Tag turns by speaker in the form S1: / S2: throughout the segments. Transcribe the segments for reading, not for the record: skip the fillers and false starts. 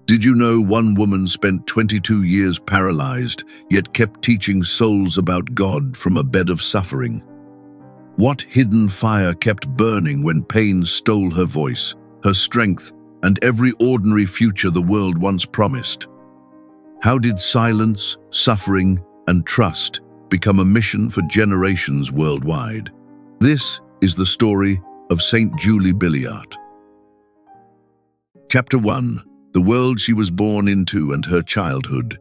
S1: Did you know one woman spent 22 years paralyzed, yet kept teaching souls about God from a bed of suffering? What hidden fire kept burning when pain stole her voice, her strength, and every ordinary future the world once promised? How did silence, suffering, and trust become a mission for generations worldwide? This is the story of Saint Julie Billiart. Chapter 1. The world she was born into and her childhood.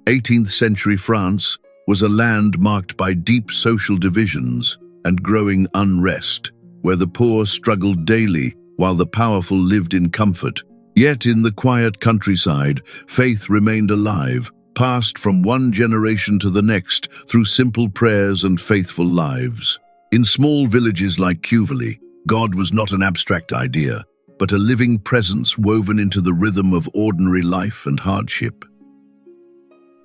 S1: 18th century France was a land marked by deep social divisions and growing unrest, where the poor struggled daily while the powerful lived in comfort. Yet in the quiet countryside, faith remained alive, passed from one generation to the next through simple prayers and faithful lives. In small villages like Cuveley, God was not an abstract idea, but a living presence woven into the rhythm of ordinary life and hardship.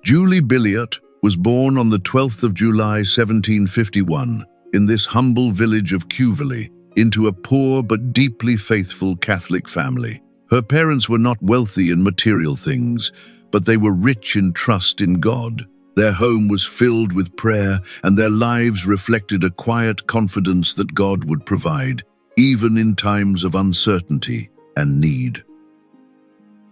S1: Julie Billiart was born on the 12th of July 1751 in this humble village of Cuveley into a poor but deeply faithful Catholic family. Her parents were not wealthy in material things, but they were rich in trust in God. Their home was filled with prayer, and their lives reflected a quiet confidence that God would provide, even in times of uncertainty and need.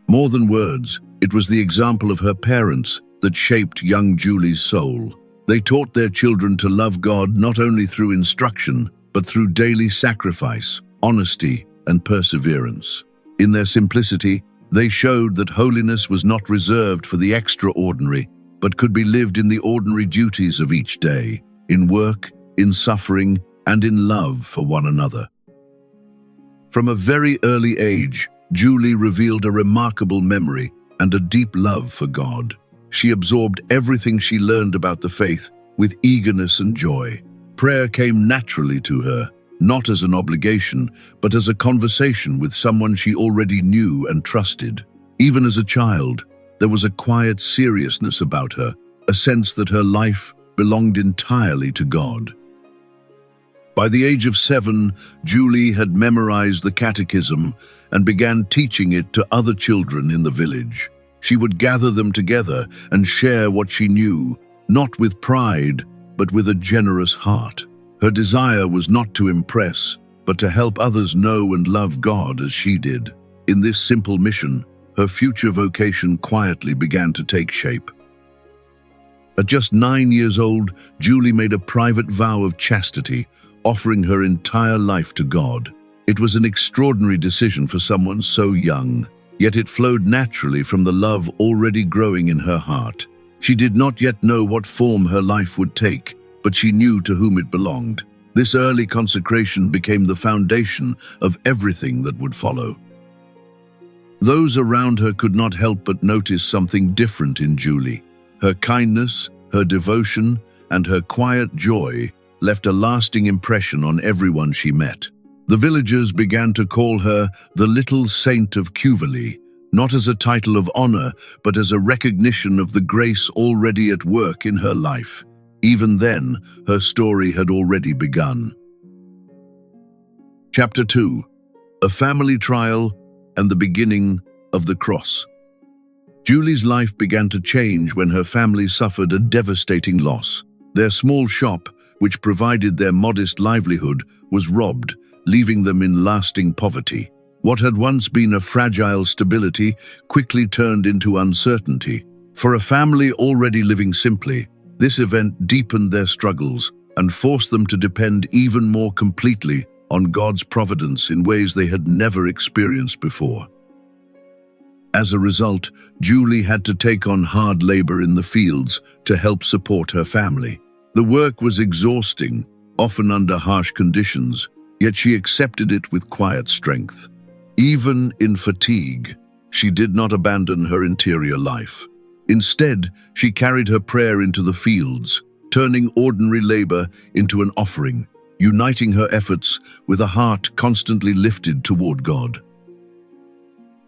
S1: More than words, it was the example of her parents that shaped young Julie's soul. They taught their children to love God not only through instruction, but through daily sacrifice, honesty, and perseverance. In their simplicity, they showed that holiness was not reserved for the extraordinary, but could be lived in the ordinary duties of each day, in work, in suffering, and in love for one another. From a very early age, Julie revealed a remarkable memory and a deep love for God. She absorbed everything she learned about the faith with eagerness and joy. Prayer came naturally to her, not as an obligation, but as a conversation with someone she already knew and trusted. Even as a child, there was a quiet seriousness about her, a sense that her life belonged entirely to God. By the age of 7, Julie had memorized the catechism and began teaching it to other children in the village. She would gather them together and share what she knew, not with pride, but with a generous heart. Her desire was not to impress, but to help others know and love God as she did. In this simple mission, her future vocation quietly began to take shape. At just 9 years old, Julie made a private vow of chastity, offering her entire life to God. It was an extraordinary decision for someone so young, yet it flowed naturally from the love already growing in her heart. She did not yet know what form her life would take, but she knew to whom it belonged. This early consecration became the foundation of everything that would follow. Those around her could not help but notice something different in Julie. Her kindness, her devotion, and her quiet joy left a lasting impression on everyone she met. The villagers began to call her the Little Saint of Cuveley, not as a title of honor, but as a recognition of the grace already at work in her life. Even then, her story had already begun. Chapter 2. A family trial and the beginning of the cross. Julie's life began to change when her family suffered a devastating loss. Their small shop, which provided their modest livelihood, was robbed, leaving them in lasting poverty. What had once been a fragile stability quickly turned into uncertainty. For a family already living simply, this event deepened their struggles and forced them to depend even more completely on God's providence in ways they had never experienced before. As a result, Julie had to take on hard labor in the fields to help support her family. The work was exhausting, often under harsh conditions, yet she accepted it with quiet strength. Even in fatigue, she did not abandon her interior life. Instead, she carried her prayer into the fields, turning ordinary labor into an offering, uniting her efforts with a heart constantly lifted toward God.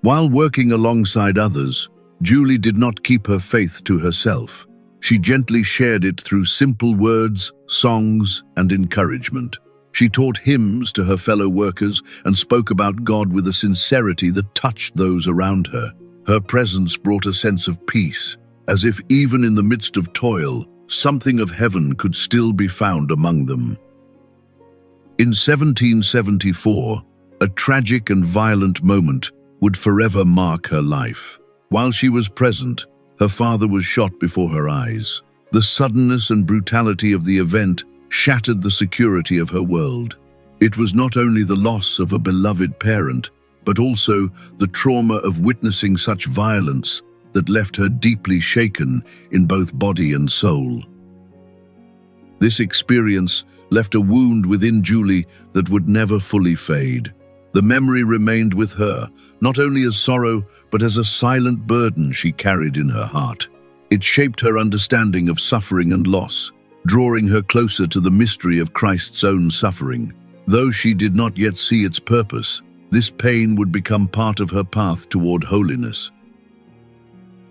S1: While working alongside others, Julie did not keep her faith to herself. She gently shared it through simple words, songs, and encouragement. She taught hymns to her fellow workers and spoke about God with a sincerity that touched those around her. Her presence brought a sense of peace, as if even in the midst of toil, something of heaven could still be found among them. In 1774, a tragic and violent moment would forever mark her life. While she was present, her father was shot before her eyes. The suddenness and brutality of the event shattered the security of her world. It was not only the loss of a beloved parent, but also the trauma of witnessing such violence that left her deeply shaken in both body and soul. This experience left a wound within Julie that would never fully fade. The memory remained with her, not only as sorrow, but as a silent burden she carried in her heart. It shaped her understanding of suffering and loss, drawing her closer to the mystery of Christ's own suffering. Though she did not yet see its purpose, this pain would become part of her path toward holiness.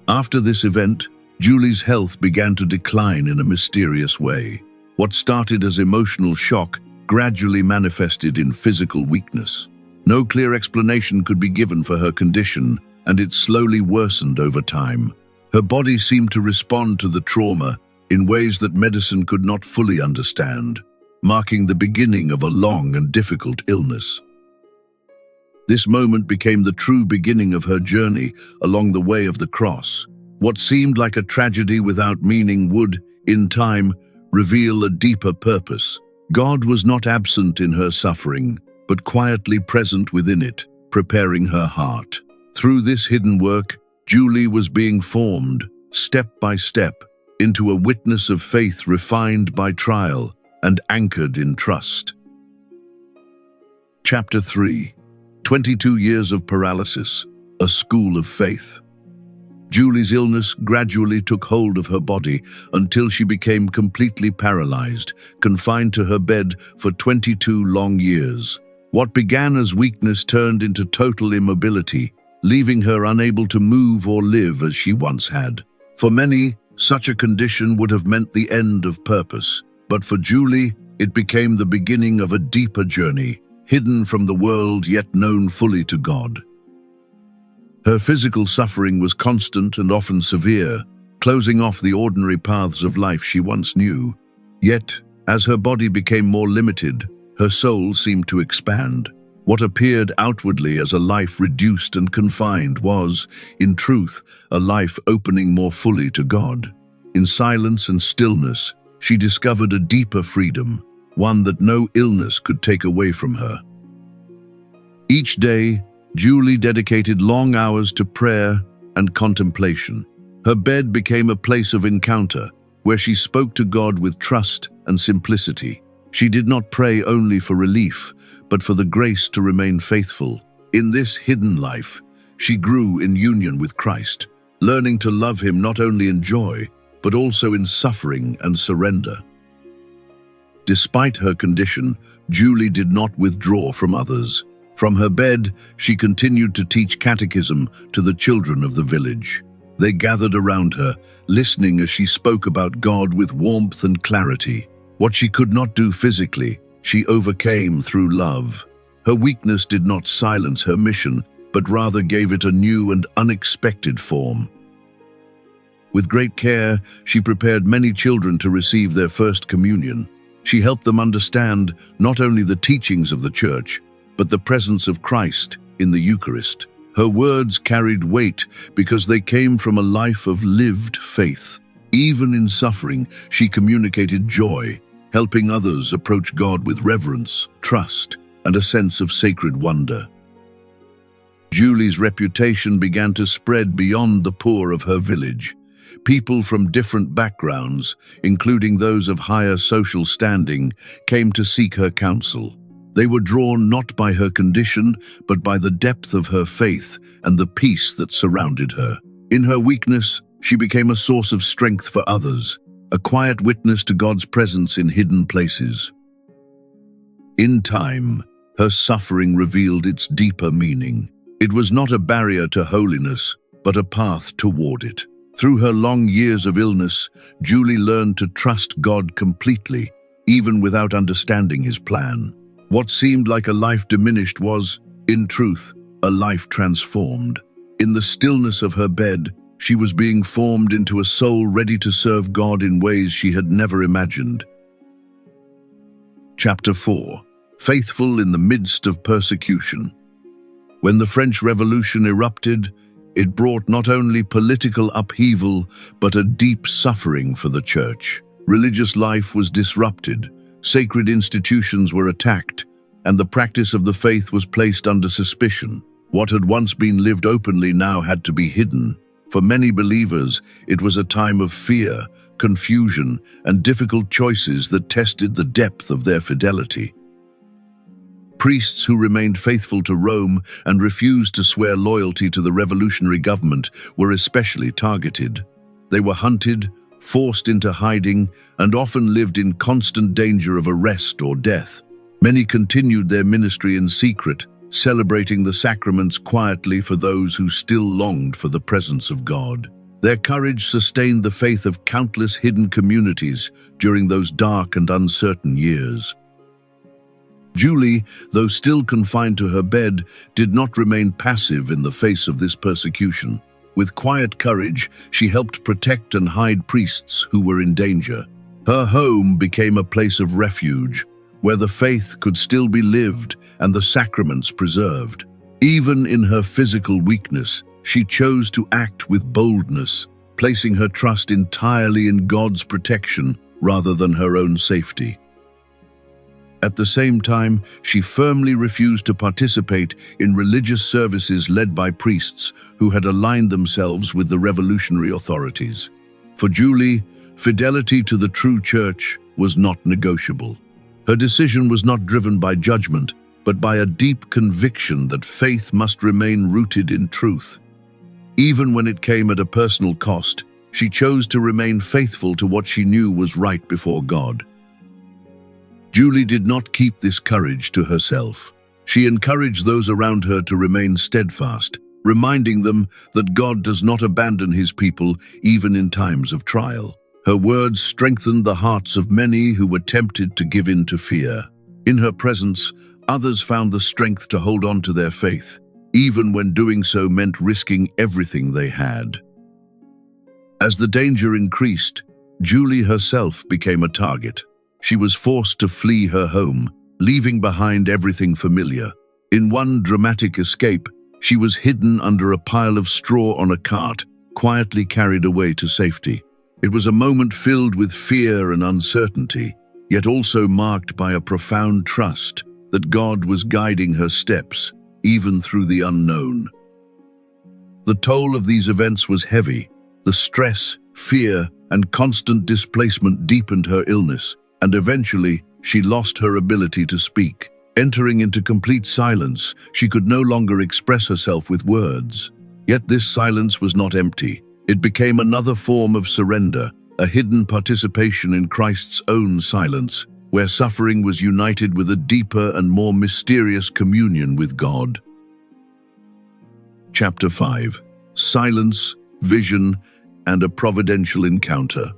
S1: After this event, Julie's health began to decline in a mysterious way. What started as emotional shock gradually manifested in physical weakness. No clear explanation could be given for her condition, and it slowly worsened over time. Her body seemed to respond to the trauma in ways that medicine could not fully understand, marking the beginning of a long and difficult illness. This moment became the true beginning of her journey along the way of the cross. What seemed like a tragedy without meaning would, in time, reveal a deeper purpose. God was not absent in her suffering, but quietly present within it, preparing her heart. Through this hidden work, Julie was being formed, step by step, into a witness of faith refined by trial and anchored in trust. Chapter 3. 22 Years of Paralysis, a School of Faith. Julie's illness gradually took hold of her body until she became completely paralyzed, confined to her bed for 22 long years. What began as weakness turned into total immobility, leaving her unable to move or live as she once had. For many, such a condition would have meant the end of purpose, but for Julie, it became the beginning of a deeper journey, hidden from the world yet known fully to God. Her physical suffering was constant and often severe, closing off the ordinary paths of life she once knew. Yet, as her body became more limited, her soul seemed to expand. What appeared outwardly as a life reduced and confined was, in truth, a life opening more fully to God. In silence and stillness, she discovered a deeper freedom, one that no illness could take away from her. Each day, Julie dedicated long hours to prayer and contemplation. Her bed became a place of encounter, where she spoke to God with trust and simplicity. She did not pray only for relief, but for the grace to remain faithful. In this hidden life, she grew in union with Christ, learning to love Him not only in joy, but also in suffering and surrender. Despite her condition, Julie did not withdraw from others. From her bed, she continued to teach catechism to the children of the village. They gathered around her, listening as she spoke about God with warmth and clarity. What she could not do physically, she overcame through love. Her weakness did not silence her mission, but rather gave it a new and unexpected form. With great care, she prepared many children to receive their first communion. She helped them understand not only the teachings of the Church, but the presence of Christ in the Eucharist. Her words carried weight because they came from a life of lived faith. Even in suffering, she communicated joy, helping others approach God with reverence, trust, and a sense of sacred wonder. Julie's reputation began to spread beyond the poor of her village. People from different backgrounds, including those of higher social standing, came to seek her counsel. They were drawn not by her condition, but by the depth of her faith and the peace that surrounded her. In her weakness, she became a source of strength for others, a quiet witness to God's presence in hidden places. In time, her suffering revealed its deeper meaning. It was not a barrier to holiness, but a path toward it. Through her long years of illness, Julie learned to trust God completely, even without understanding His plan. What seemed like a life diminished was, in truth, a life transformed. In the stillness of her bed, she was being formed into a soul ready to serve God in ways she had never imagined. Chapter 4. Faithful in the midst of persecution. When the French Revolution erupted, it brought not only political upheaval, but a deep suffering for the church. Religious life was disrupted, sacred institutions were attacked, and the practice of the faith was placed under suspicion. What had once been lived openly now had to be hidden. For many believers, it was a time of fear, confusion, and difficult choices that tested the depth of their fidelity. Priests who remained faithful to Rome and refused to swear loyalty to the revolutionary government were especially targeted. They were hunted, forced into hiding, and often lived in constant danger of arrest or death. Many continued their ministry in secret, celebrating the sacraments quietly for those who still longed for the presence of God. Their courage sustained the faith of countless hidden communities during those dark and uncertain years. Julie, though still confined to her bed, did not remain passive in the face of this persecution. With quiet courage, she helped protect and hide priests who were in danger. Her home became a place of refuge, where the faith could still be lived and the sacraments preserved. Even in her physical weakness, she chose to act with boldness, placing her trust entirely in God's protection rather than her own safety. At the same time, she firmly refused to participate in religious services led by priests who had aligned themselves with the revolutionary authorities. For Julie, fidelity to the true church was not negotiable. Her decision was not driven by judgment, but by a deep conviction that faith must remain rooted in truth. Even when it came at a personal cost, she chose to remain faithful to what she knew was right before God. Julie did not keep this courage to herself. She encouraged those around her to remain steadfast, reminding them that God does not abandon his people even in times of trial. Her words strengthened the hearts of many who were tempted to give in to fear. In her presence, others found the strength to hold on to their faith, even when doing so meant risking everything they had. As the danger increased, Julie herself became a target. She was forced to flee her home, leaving behind everything familiar. In one dramatic escape, she was hidden under a pile of straw on a cart, quietly carried away to safety. It was a moment filled with fear and uncertainty, yet also marked by a profound trust that God was guiding her steps, even through the unknown. The toll of these events was heavy. The stress, fear, and constant displacement deepened her illness, and eventually she lost her ability to speak. Entering into complete silence, she could no longer express herself with words. Yet this silence was not empty. It became another form of surrender, a hidden participation in Christ's own silence, where suffering was united with a deeper and more mysterious communion with God. Chapter 5. Silence, Vision, and a Providential Encounter.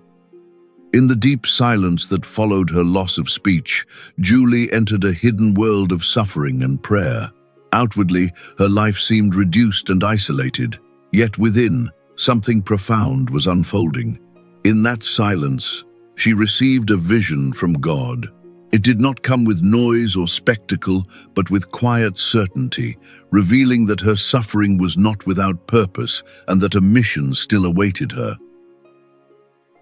S1: In the deep silence that followed her loss of speech, Julie entered a hidden world of suffering and prayer. Outwardly, her life seemed reduced and isolated, yet within, something profound was unfolding. In that silence, she received a vision from God. It did not come with noise or spectacle, but with quiet certainty, revealing that her suffering was not without purpose and that a mission still awaited her.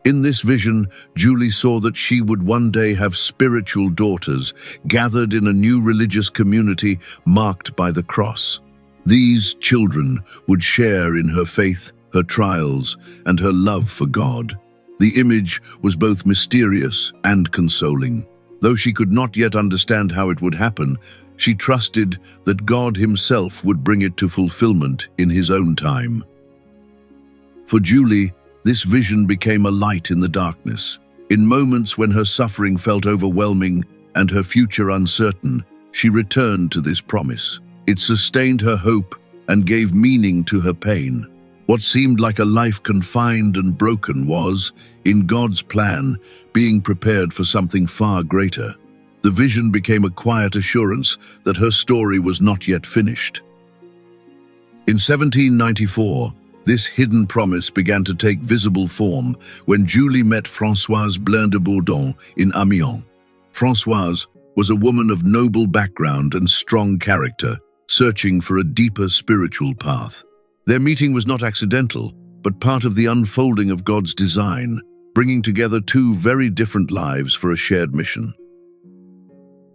S1: In this vision, Julie saw that she would one day have spiritual daughters gathered in a new religious community marked by the cross. These children would share in her faith, her trials, and her love for God. The image was both mysterious and consoling. Though she could not yet understand how it would happen, she trusted that God himself would bring it to fulfillment in his own time. For Julie, this vision became a light in the darkness. In moments when her suffering felt overwhelming and her future uncertain, she returned to this promise. It sustained her hope and gave meaning to her pain. What seemed like a life confined and broken was, in God's plan, being prepared for something far greater. The vision became a quiet assurance that her story was not yet finished. In 1794, this hidden promise began to take visible form when Julie met Françoise Blin de Bourdon in Amiens. Françoise was a woman of noble background and strong character, searching for a deeper spiritual path. Their meeting was not accidental, but part of the unfolding of God's design, bringing together two very different lives for a shared mission.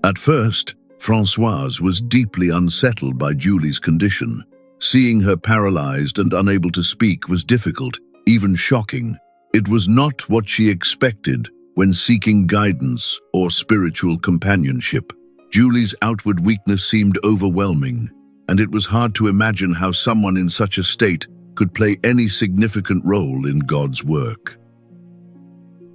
S1: At first, Françoise was deeply unsettled by Julie's condition. Seeing her paralyzed and unable to speak was difficult, even shocking. It was not what she expected when seeking guidance or spiritual companionship. Julie's outward weakness seemed overwhelming, and it was hard to imagine how someone in such a state could play any significant role in God's work.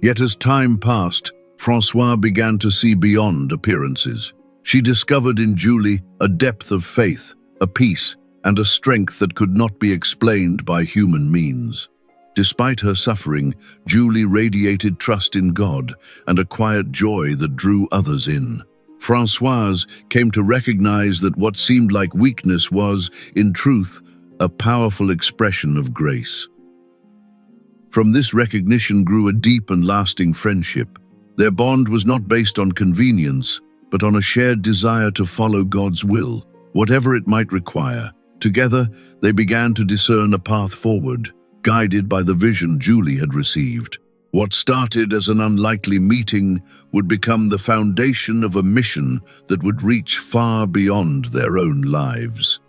S1: Yet as time passed, Françoise began to see beyond appearances. She discovered in Julie a depth of faith, a peace, and a strength that could not be explained by human means. Despite her suffering, Julie radiated trust in God and a quiet joy that drew others in. Françoise came to recognize that what seemed like weakness was, in truth, a powerful expression of grace. From this recognition grew a deep and lasting friendship. Their bond was not based on convenience, but on a shared desire to follow God's will, whatever it might require. Together, they began to discern a path forward, guided by the vision Julie had received. What started as an unlikely meeting would become the foundation of a mission that would reach far beyond their own lives.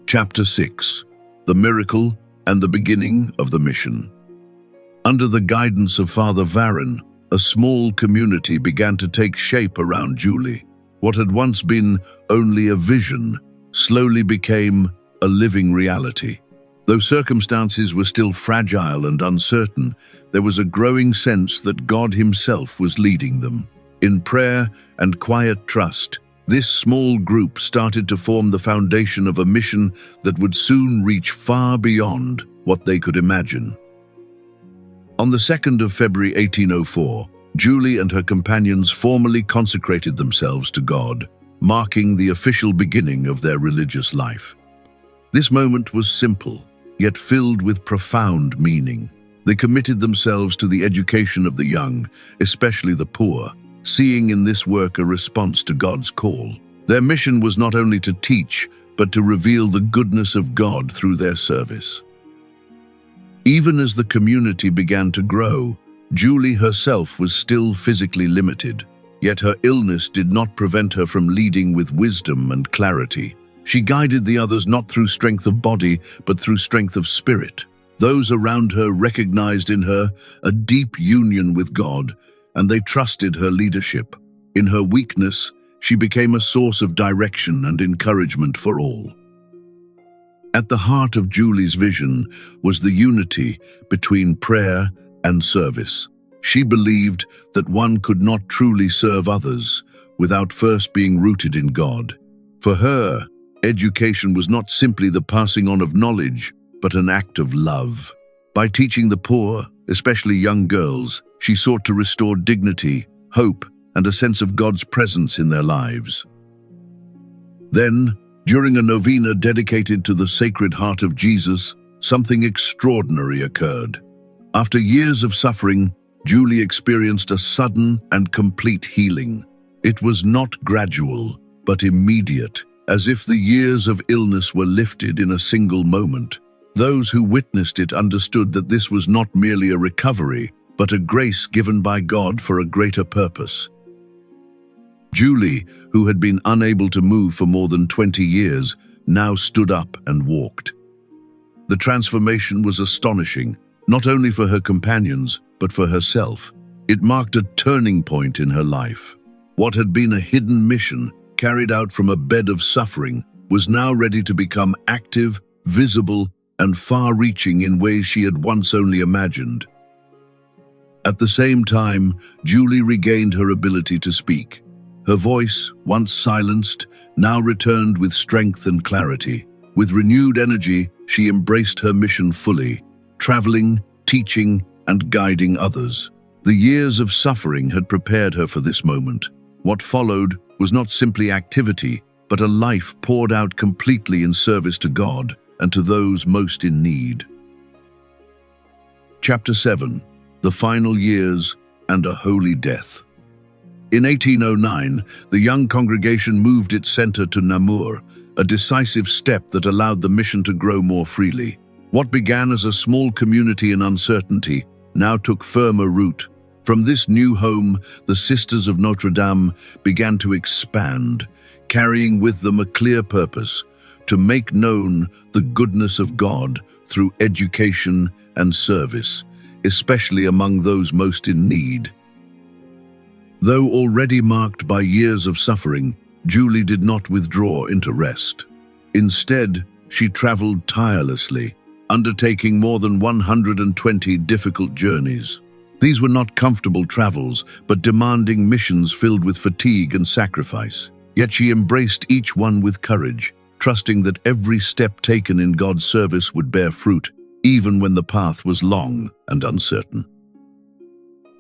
S1: Chapter 6. The Miracle and the Beginning of the Mission. Under the guidance of Father Varron, a small community began to take shape around Julie. What had once been only a vision slowly became a living reality. Though circumstances were still fragile and uncertain, there was a growing sense that God Himself was leading them. In prayer and quiet trust, this small group started to form the foundation of a mission that would soon reach far beyond what they could imagine. On the 2nd of February 1804, Julie and her companions formally consecrated themselves to God, marking the official beginning of their religious life. This moment was simple, yet filled with profound meaning. They committed themselves to the education of the young, especially the poor, seeing in this work a response to God's call. Their mission was not only to teach, but to reveal the goodness of God through their service. Even as the community began to grow, Julie herself was still physically limited, yet her illness did not prevent her from leading with wisdom and clarity. She guided the others not through strength of body, but through strength of spirit. Those around her recognized in her a deep union with God, and they trusted her leadership. In her weakness, she became a source of direction and encouragement for all. At the heart of Julie's vision was the unity between prayer and service. She believed that one could not truly serve others without first being rooted in God. For her, education was not simply the passing on of knowledge, but an act of love. By teaching the poor, especially young girls, she sought to restore dignity, hope, and a sense of God's presence in their lives. Then, during a novena dedicated to the Sacred Heart of Jesus, something extraordinary occurred. After years of suffering, Julie experienced a sudden and complete healing. It was not gradual, but immediate, as if the years of illness were lifted in a single moment. Those who witnessed it understood that this was not merely a recovery, but a grace given by God for a greater purpose. Julie, who had been unable to move for more than 20 years, now stood up and walked. The transformation was astonishing, not only for her companions, but for herself. It marked a turning point in her life. What had been a hidden mission, carried out from a bed of suffering, was now ready to become active, visible, and far-reaching in ways she had once only imagined. At the same time, Julie regained her ability to speak. Her voice, once silenced, now returned with strength and clarity. With renewed energy, she embraced her mission fully, traveling, teaching, and guiding others. The years of suffering had prepared her for this moment. What followed was not simply activity, but but a life poured out completely in service to God and to those most in need. Chapter 7. The Final Years and a Holy Death. In 1809, the young congregation moved its center to Namur, a decisive step that allowed the mission to grow more freely. What began as a small community in uncertainty now took firmer root. From this new home, the Sisters of Notre Dame began to expand, carrying with them a clear purpose: to make known the goodness of God through education and service, especially among those most in need. Though already marked by years of suffering, Julie did not withdraw into rest. Instead, she traveled tirelessly, undertaking more than 120 difficult journeys. These were not comfortable travels, but demanding missions filled with fatigue and sacrifice. Yet she embraced each one with courage, trusting that every step taken in God's service would bear fruit, even when the path was long and uncertain.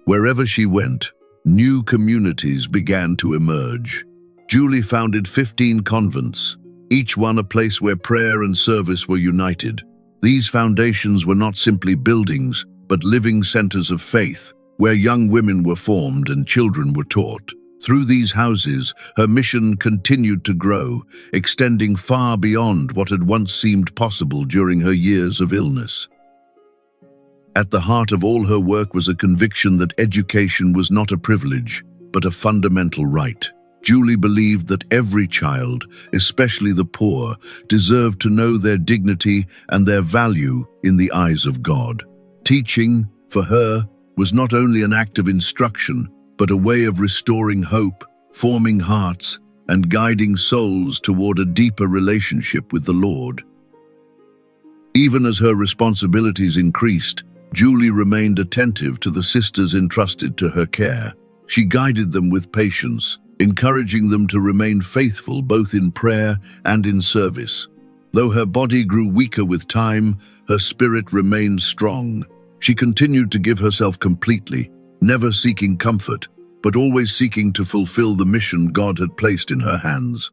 S1: Wherever she went, new communities began to emerge. Julie founded 15 convents, each one a place where prayer and service were united. These foundations were not simply buildings, but living centers of faith, where young women were formed and children were taught. Through these houses, her mission continued to grow, extending far beyond what had once seemed possible during her years of illness. At the heart of all her work was a conviction that education was not a privilege, but a fundamental right. Julie believed that every child, especially the poor, deserved to know their dignity and their value in the eyes of God. Teaching, for her, was not only an act of instruction, but a way of restoring hope, forming hearts, and guiding souls toward a deeper relationship with the Lord. Even as her responsibilities increased, Julie remained attentive to the sisters entrusted to her care. She guided them with patience, encouraging them to remain faithful both in prayer and in service. Though her body grew weaker with time, her spirit remained strong. She continued to give herself completely, never seeking comfort, but always seeking to fulfill the mission God had placed in her hands.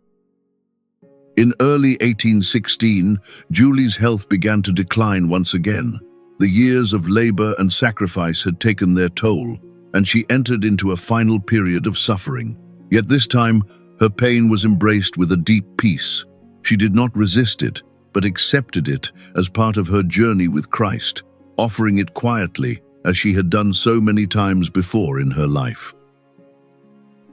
S1: In early 1816, Julie's health began to decline once again. The years of labor and sacrifice had taken their toll, and she entered into a final period of suffering. Yet this time, her pain was embraced with a deep peace. She did not resist it, but accepted it as part of her journey with Christ, offering it quietly, as she had done so many times before in her life.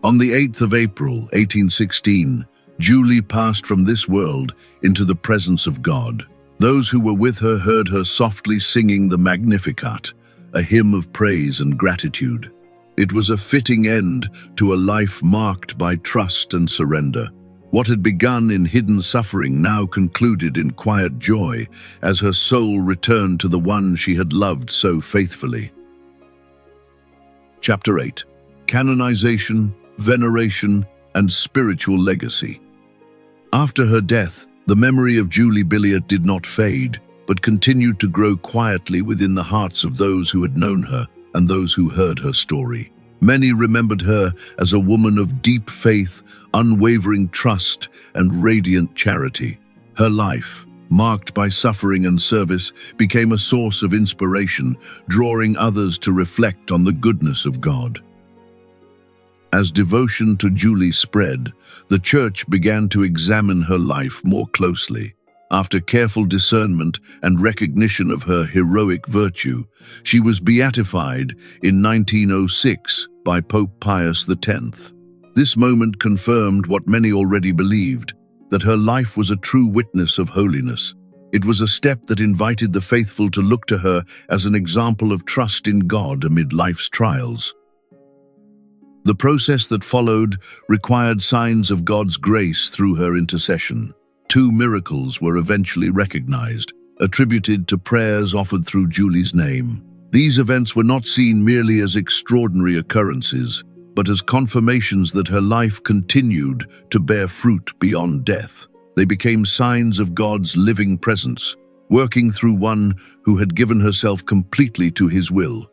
S1: On the 8th of April, 1816, Julie passed from this world into the presence of God. Those who were with her heard her softly singing the Magnificat, a hymn of praise and gratitude. It was a fitting end to a life marked by trust and surrender. What had begun in hidden suffering now concluded in quiet joy as her soul returned to the one she had loved so faithfully. Chapter 8. Canonization, Veneration, and Spiritual Legacy. After her death, the memory of Julie Billiart did not fade, but continued to grow quietly within the hearts of those who had known her and those who heard her story. Many remembered her as a woman of deep faith, unwavering trust, and radiant charity. Her life, marked by suffering and service, became a source of inspiration, drawing others to reflect on the goodness of God. As devotion to Julie spread, the Church began to examine her life more closely. After careful discernment and recognition of her heroic virtue, she was beatified in 1906 by Pope Pius X. This moment confirmed what many already believed, that her life was a true witness of holiness. It was a step that invited the faithful to look to her as an example of trust in God amid life's trials. The process that followed required signs of God's grace through her intercession. 2 miracles were eventually recognized, attributed to prayers offered through Julie's name. These events were not seen merely as extraordinary occurrences, but as confirmations that her life continued to bear fruit beyond death. They became signs of God's living presence, working through one who had given herself completely to His will.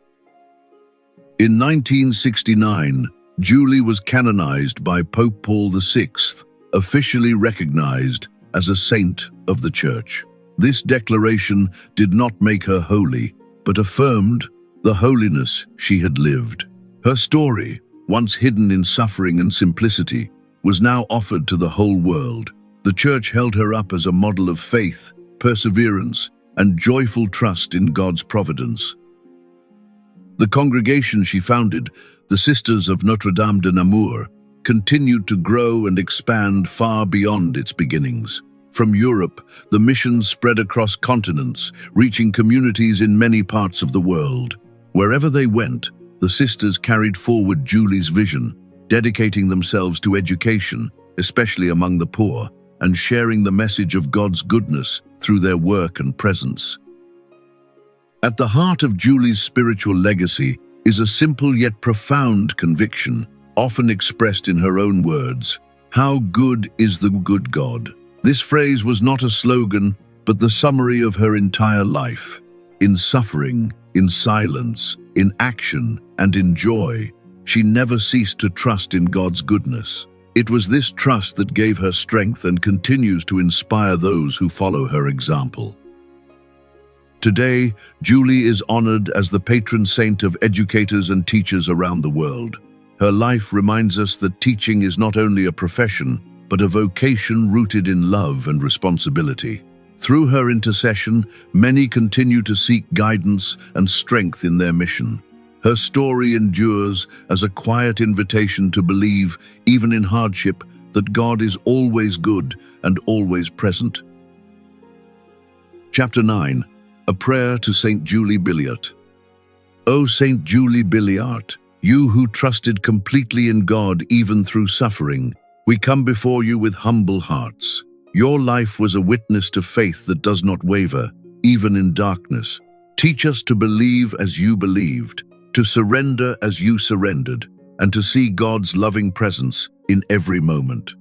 S1: In 1969, Julie was canonized by Pope Paul VI, officially recognized as a saint of the Church. This declaration did not make her holy, but affirmed the holiness she had lived. Her story, once hidden in suffering and simplicity, was now offered to the whole world. The Church held her up as a model of faith, perseverance, and joyful trust in God's providence. The congregation she founded, the Sisters of Notre Dame de Namur, continued to grow and expand far beyond its beginnings. From Europe, the mission spread across continents, reaching communities in many parts of the world. Wherever they went, the sisters carried forward Julie's vision, dedicating themselves to education, especially among the poor, and sharing the message of God's goodness through their work and presence. At the heart of Julie's spiritual legacy is a simple yet profound conviction, often expressed in her own words: "How good is the good God?" This phrase was not a slogan, but the summary of her entire life. In suffering, in silence, in action, and in joy, she never ceased to trust in God's goodness. It was this trust that gave her strength and continues to inspire those who follow her example. Today, Julie is honored as the patron saint of educators and teachers around the world. Her life reminds us that teaching is not only a profession, but a vocation rooted in love and responsibility. Through her intercession, many continue to seek guidance and strength in their mission. Her story endures as a quiet invitation to believe, even in hardship, that God is always good and always present. Chapter 9. A Prayer to Saint Julie Billiart. O Saint Julie Billiart, you who trusted completely in God even through suffering, we come before you with humble hearts. Your life was a witness to faith that does not waver, even in darkness. Teach us to believe as you believed, to surrender as you surrendered, and to see God's loving presence in every moment.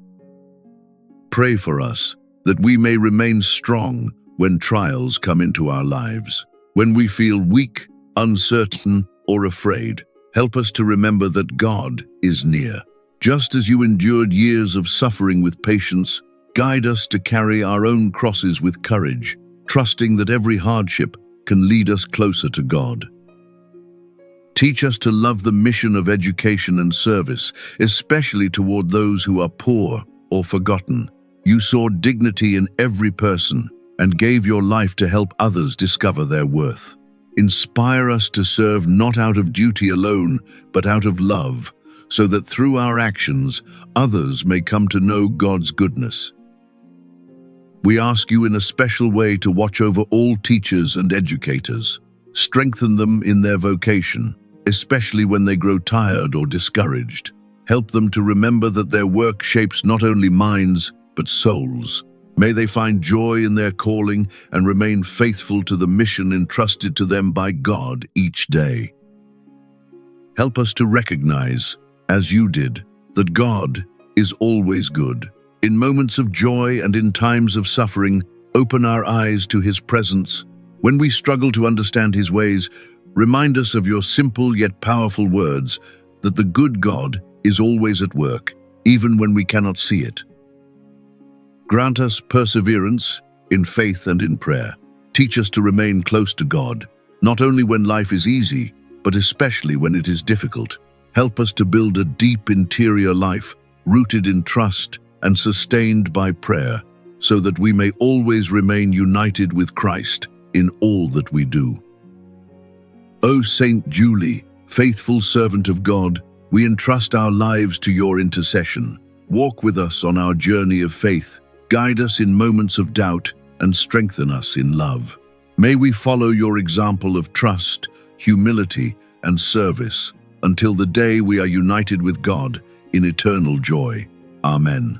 S1: Pray for us that we may remain strong when trials come into our lives. When we feel weak, uncertain, or afraid, help us to remember that God is near. Just as you endured years of suffering with patience, guide us to carry our own crosses with courage, trusting that every hardship can lead us closer to God. Teach us to love the mission of education and service, especially toward those who are poor or forgotten. You saw dignity in every person and gave your life to help others discover their worth. Inspire us to serve not out of duty alone, but out of love, so that through our actions, others may come to know God's goodness. We ask you in a special way to watch over all teachers and educators. Strengthen them in their vocation, especially when they grow tired or discouraged. Help them to remember that their work shapes not only minds, but souls. May they find joy in their calling and remain faithful to the mission entrusted to them by God each day. Help us to recognize, as you did, that God is always good. In moments of joy and in times of suffering, open our eyes to His presence. When we struggle to understand His ways, remind us of your simple yet powerful words, that the good God is always at work, even when we cannot see it. Grant us perseverance in faith and in prayer. Teach us to remain close to God, not only when life is easy, but especially when it is difficult. Help us to build a deep interior life, rooted in trust and sustained by prayer, so that we may always remain united with Christ in all that we do. O Saint Julie, faithful servant of God, we entrust our lives to your intercession. Walk with us on our journey of faith, guide us in moments of doubt, and strengthen us in love. May we follow your example of trust, humility, and service until the day we are united with God in eternal joy. Amen.